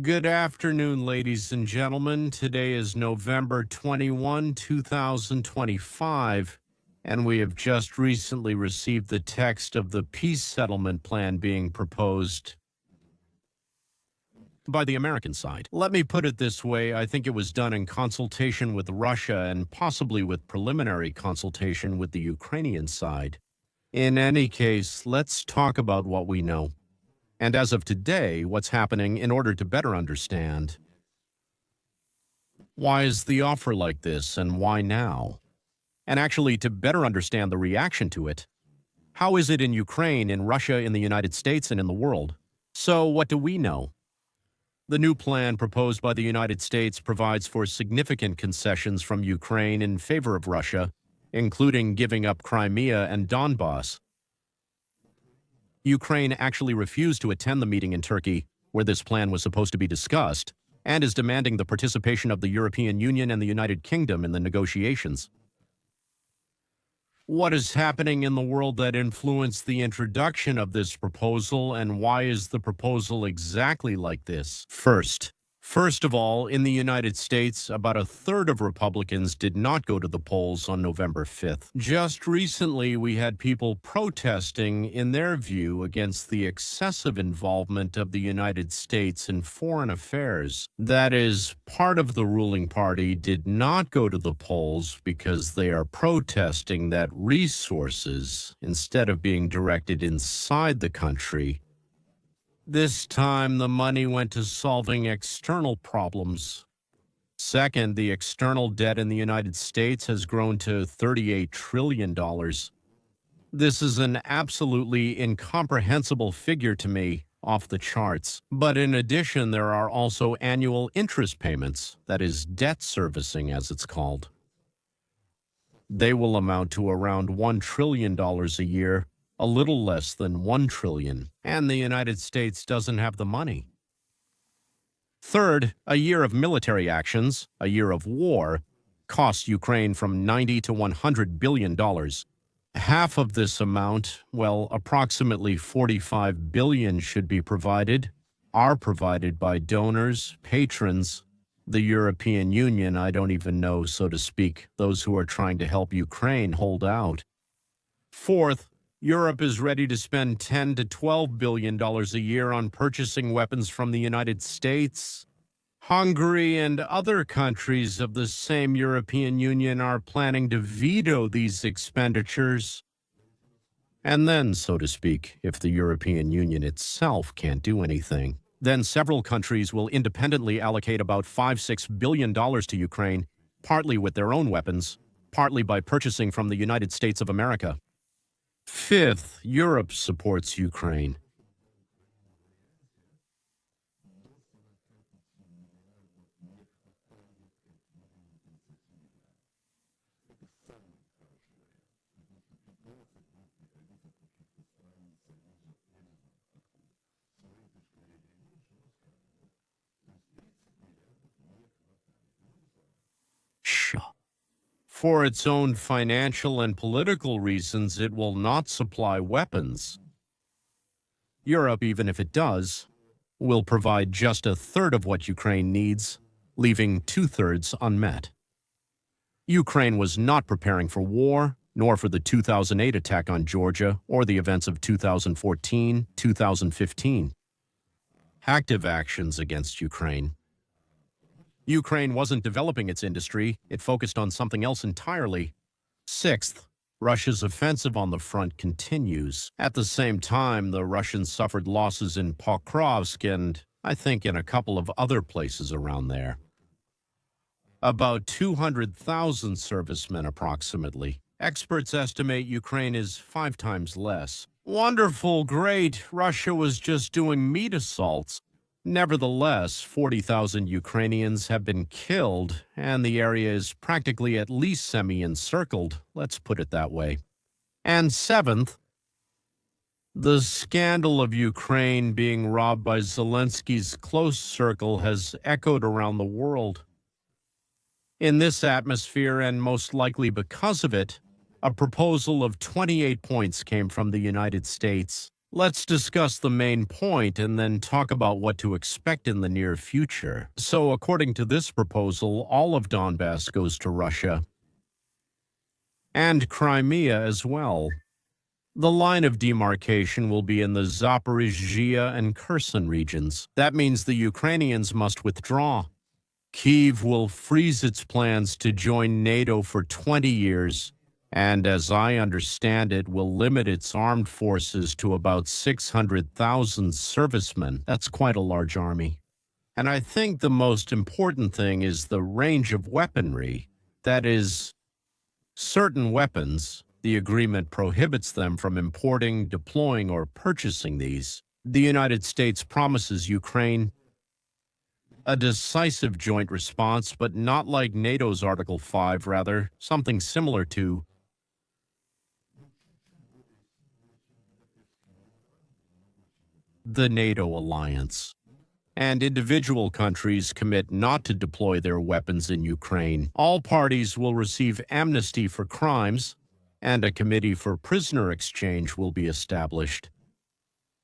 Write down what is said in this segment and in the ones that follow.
Good afternoon, ladies and gentlemen. Today is November 21, 2025, and we have just recently received the text of the peace settlement plan being proposed by the American side. Let me put it this way. I think it was done in consultation with Russia and possibly with preliminary consultation with the Ukrainian side. In any case, let's talk about what we know. And as of today, what's happening in order to better understand. Why is the offer like this, and why now? And actually, to better understand the reaction to it, how is it in Ukraine, in Russia, in the United States, and in the world? So, what do we know? The new plan proposed by the United States provides for significant concessions from Ukraine in favor of Russia, including giving up Crimea and Donbas. Ukraine actually refused to attend the meeting in Turkey, where this plan was supposed to be discussed, and is demanding the participation of the European Union and the United Kingdom in the negotiations. What is happening in the world that influenced the introduction of this proposal, and why is the proposal exactly like this? First of all, in the United States, about a third of Republicans did not go to the polls on November 5th. Just recently, we had people protesting, in their view, against the excessive involvement of the United States in foreign affairs. That is, part of the ruling party did not go to the polls because they are protesting that resources, instead of being directed inside the country, this time, the money went to solving external problems. Second, the external debt in the United States has grown to $38 trillion. This is an absolutely incomprehensible figure to me, off the charts. But in addition, there are also annual interest payments, that is, debt servicing as it's called. They will amount to around $1 trillion a year, a little less than $1 trillion, and the United States doesn't have the money. Third, a year of military actions, a year of war, costs Ukraine from $90 to $100 billion. Half of this amount, well, approximately $45 billion are provided by donors, patrons, the European Union, I don't even know, so to speak, those who are trying to help Ukraine hold out. Fourth, Europe is ready to spend $10 to $12 billion a year on purchasing weapons from the United States. Hungary and other countries of the same European Union are planning to veto these expenditures. And then, so to speak, if the European Union itself can't do anything, then several countries will independently allocate about $5–6 billion to Ukraine, partly with their own weapons, partly by purchasing from the United States of America. Fifth, Europe supports Ukraine. For its own financial and political reasons, it will not supply weapons. Europe, even if it does, will provide just a third of what Ukraine needs, leaving two-thirds unmet. Ukraine was not preparing for war, nor for the 2008 attack on Georgia or the events of 2014, 2015. Active actions against Ukraine. Ukraine wasn't developing its industry, it focused on something else entirely. Sixth, Russia's offensive on the front continues. At the same time, the Russians suffered losses in Pokrovsk and, I think, in a couple of other places around there. About 200,000 servicemen approximately. Experts estimate Ukraine is 5 times less. Wonderful, great, Russia was just doing meat assaults. Nevertheless, 40,000 Ukrainians have been killed, and the area is practically at least semi-encircled, let's put it that way. And seventh, the scandal of Ukraine being robbed by Zelensky's close circle has echoed around the world. In this atmosphere, and most likely because of it, a proposal of 28 points came from the United States. Let's discuss the main point and then talk about what to expect in the near future. So, according to this proposal, all of Donbass goes to Russia, and Crimea as well. The line of demarcation will be in the Zaporizhzhia and Kherson regions. That means the Ukrainians must withdraw. Kyiv will freeze its plans to join NATO for 20 years, and as I understand it, will limit its armed forces to about 600,000 servicemen. That's quite a large army. And I think the most important thing is the range of weaponry. That is, certain weapons, the agreement prohibits them from importing, deploying, or purchasing these. The United States promises Ukraine a decisive joint response, but not like NATO's Article 5, rather, something similar to the NATO alliance. And individual countries commit not to deploy their weapons in Ukraine. All parties will receive amnesty for crimes, and a committee for prisoner exchange will be established.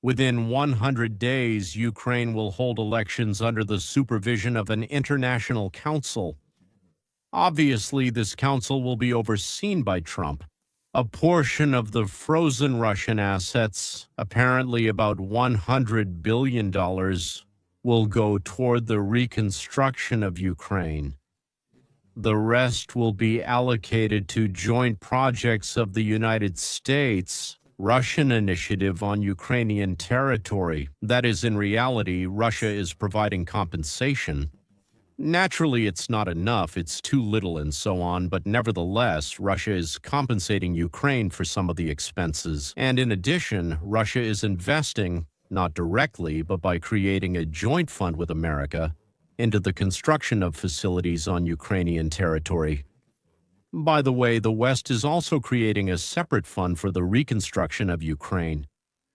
Within 100 days, Ukraine will hold elections under the supervision of an international council. Obviously, this council will be overseen by Trump. A portion of the frozen Russian assets, apparently about $100 billion, will go toward the reconstruction of Ukraine. The rest will be allocated to joint projects of the United States, Russian initiative on Ukrainian territory. That is, in reality, Russia is providing compensation. Naturally, it's not enough, it's too little and so on, but nevertheless, Russia is compensating Ukraine for some of the expenses. And in addition, Russia is investing, not directly, but by creating a joint fund with America, into the construction of facilities on Ukrainian territory. By the way, the West is also creating a separate fund for the reconstruction of Ukraine.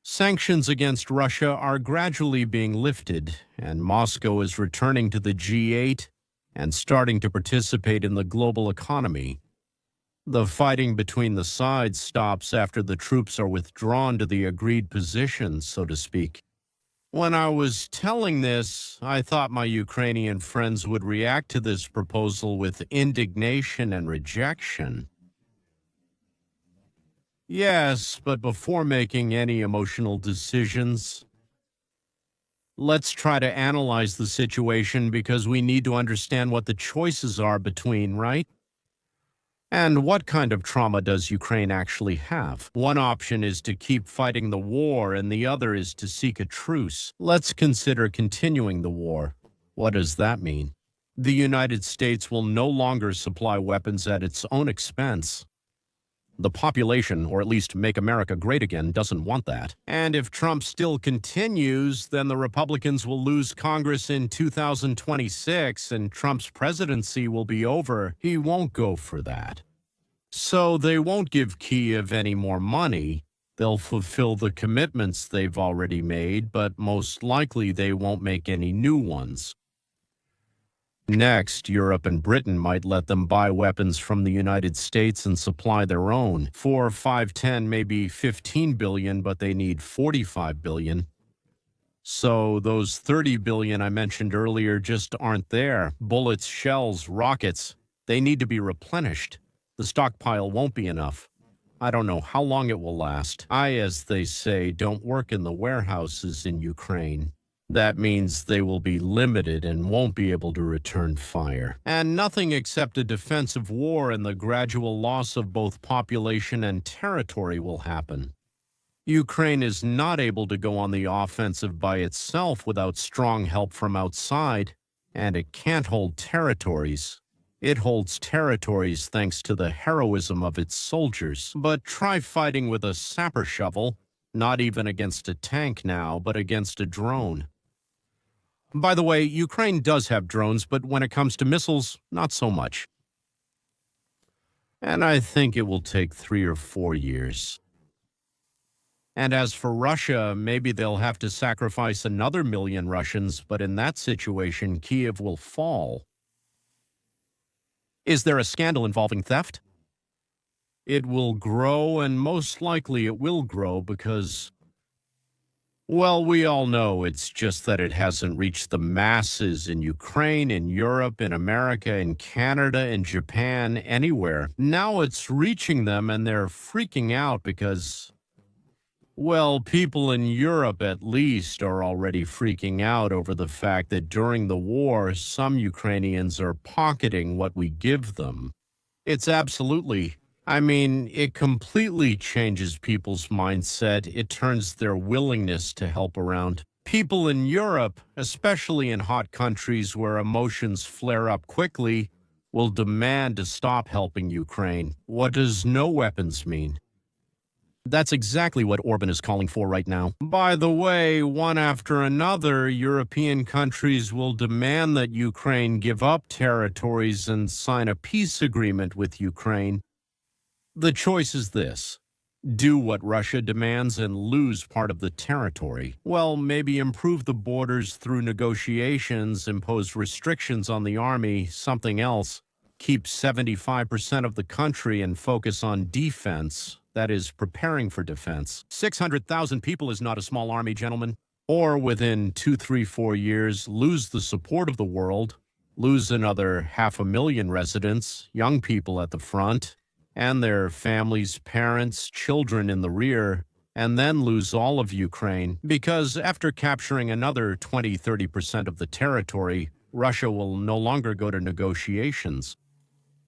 Sanctions against Russia are gradually being lifted, and Moscow is returning to the G8 and starting to participate in the global economy. The fighting between the sides stops after the troops are withdrawn to the agreed positions, so to speak. When I was telling this, I thought my Ukrainian friends would react to this proposal with indignation and rejection. Yes, but before making any emotional decisions, let's try to analyze the situation because we need to understand what the choices are between, right? And what kind of trauma does Ukraine actually have? One option is to keep fighting the war, and the other is to seek a truce. Let's consider continuing the war. What does that mean? The United States will no longer supply weapons at its own expense. The population, or at least Make America Great Again, doesn't want that. And if Trump still continues, then the Republicans will lose Congress in 2026 and Trump's presidency will be over. He won't go for that. So they won't give Kyiv any more money. They'll fulfill the commitments they've already made, but most likely they won't make any new ones. Next, Europe and Britain might let them buy weapons from the United States and supply their own. 4, 5, 10, maybe 15 billion, but they need 45 billion. So those 30 billion I mentioned earlier just aren't there. Bullets, shells, rockets, they need to be replenished. The stockpile won't be enough. I don't know how long it will last. I, as they say, don't work in the warehouses in Ukraine. That means they will be limited and won't be able to return fire. And nothing except a defensive war and the gradual loss of both population and territory will happen. Ukraine is not able to go on the offensive by itself without strong help from outside, and it can't hold territories. It holds territories thanks to the heroism of its soldiers. But try fighting with a sapper shovel, not even against a tank now, but against a drone. By the way, Ukraine does have drones, but when it comes to missiles, not so much. And I think it will take 3 or 4 years. And as for Russia, maybe they'll have to sacrifice another 1,000,000 Russians, but in that situation, Kyiv will fall. Is there a scandal involving theft? It will grow, and most likely it will grow because Well, we all know it's just that it hasn't reached the masses in Ukraine, in Europe, in America, in Canada, in Japan, anywhere. Now it's reaching them and they're freaking out because, well, people in Europe at least are already freaking out over the fact that during the war, some Ukrainians are pocketing what we give them. It's absolutely, I mean, it completely changes people's mindset. It turns their willingness to help around. People in Europe, especially in hot countries where emotions flare up quickly, will demand to stop helping Ukraine. What does no weapons mean? That's exactly what Orban is calling for right now. By the way, one after another, European countries will demand that Ukraine give up territories and sign a peace agreement with Ukraine. The choice is this: do what Russia demands and lose part of the territory. Well, maybe improve the borders through negotiations, impose restrictions on the army, something else. Keep 75% of the country and focus on defense, that is, preparing for defense. 600,000 people is not a small army, gentlemen. Or within 2, 3, 4 years, lose the support of the world, lose another 500,000 residents, young people at the front, and their families, parents, children in the rear, and then lose all of Ukraine, because after capturing another 20, 30% of the territory, Russia will no longer go to negotiations.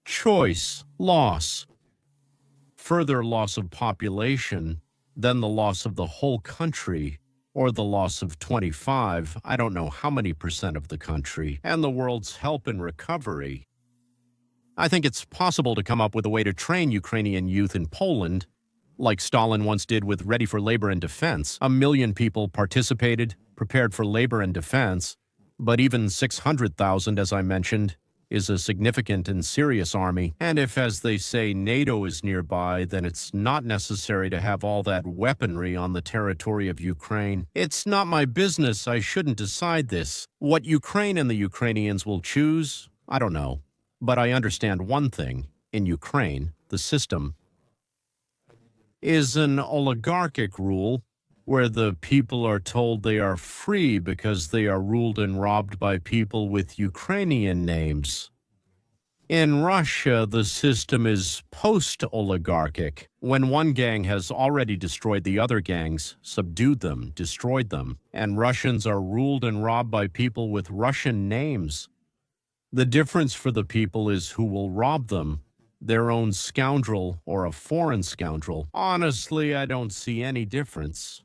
Choice, loss, further loss of population, then the loss of the whole country, or the loss of 25, I don't know how many percent of the country, and the world's help in recovery. I think it's possible to come up with a way to train Ukrainian youth in Poland, like Stalin once did with Ready for Labor and Defense. 1 million people participated, prepared for labor and defense, but even 600,000, as I mentioned, is a significant and serious army. And if, as they say, NATO is nearby, then it's not necessary to have all that weaponry on the territory of Ukraine. It's not my business. I shouldn't decide this. What Ukraine and the Ukrainians will choose, I don't know. But I understand one thing. In Ukraine, the system is an oligarchic rule where the people are told they are free because they are ruled and robbed by people with Ukrainian names. In Russia, the system is post-oligarchic, when one gang has already destroyed the other gangs, subdued them, destroyed them, and Russians are ruled and robbed by people with Russian names. The difference for the people is who will rob them, their own scoundrel or a foreign scoundrel. Honestly, I don't see any difference.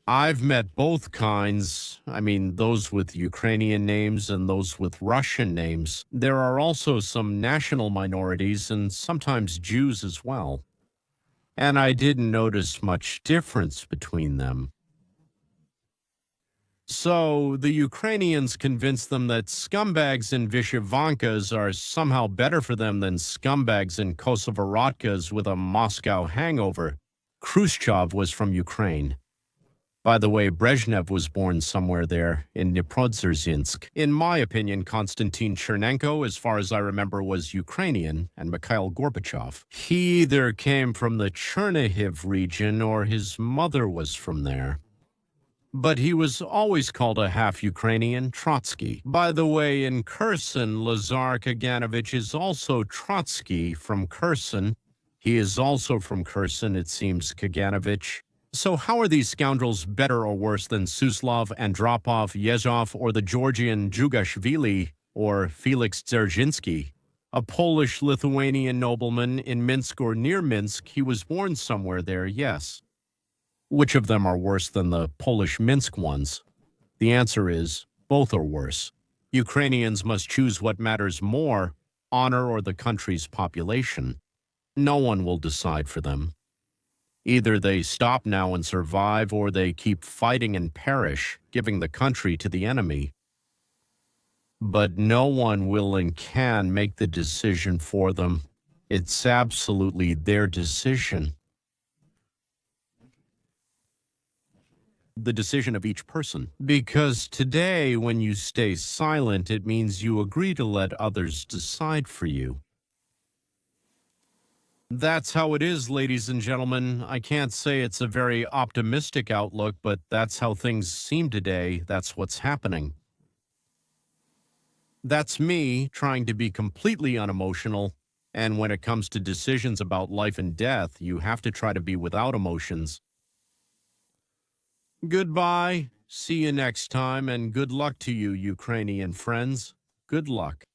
I've met both kinds. I mean, those with Ukrainian names and those with Russian names. There are also some national minorities and sometimes Jews as well. And I didn't notice much difference between them. So the Ukrainians convinced them that scumbags in Vyshyvankas are somehow better for them than scumbags in Kosovarodkas with a Moscow hangover. Khrushchev was from Ukraine. By the way, Brezhnev was born somewhere there, in Dniprodzerzhinsk. In my opinion, Konstantin Chernenko, as far as I remember, was Ukrainian, and Mikhail Gorbachev. He either came from the Chernihiv region or his mother was from there. But he was always called a half-Ukrainian Trotsky. By the way, in Kherson, Lazar Kaganovich is also Trotsky from Kherson. He is also from Kherson, it seems, Kaganovich. So how are these scoundrels better or worse than Suslov, Andropov, Yezhov, or the Georgian Jugashvili, or Felix Dzerzhinsky? A Polish-Lithuanian nobleman in Minsk or near Minsk, he was born somewhere there, yes. Which of them are worse than the Polish Minsk ones? The answer is, both are worse. Ukrainians must choose what matters more, honor or the country's population. No one will decide for them. Either they stop now and survive, or they keep fighting and perish, giving the country to the enemy. But no one will and can make the decision for them. It's absolutely their decision. The decision of each person. Because today, when you stay silent, it means you agree to let others decide for you. That's how it is, ladies and gentlemen. I can't say it's a very optimistic outlook, but that's how things seem today. That's what's happening. That's me trying to be completely unemotional. And when it comes to decisions about life and death, you have to try to be without emotions. Goodbye. See you next time, and good luck to you, Ukrainian friends. Good luck.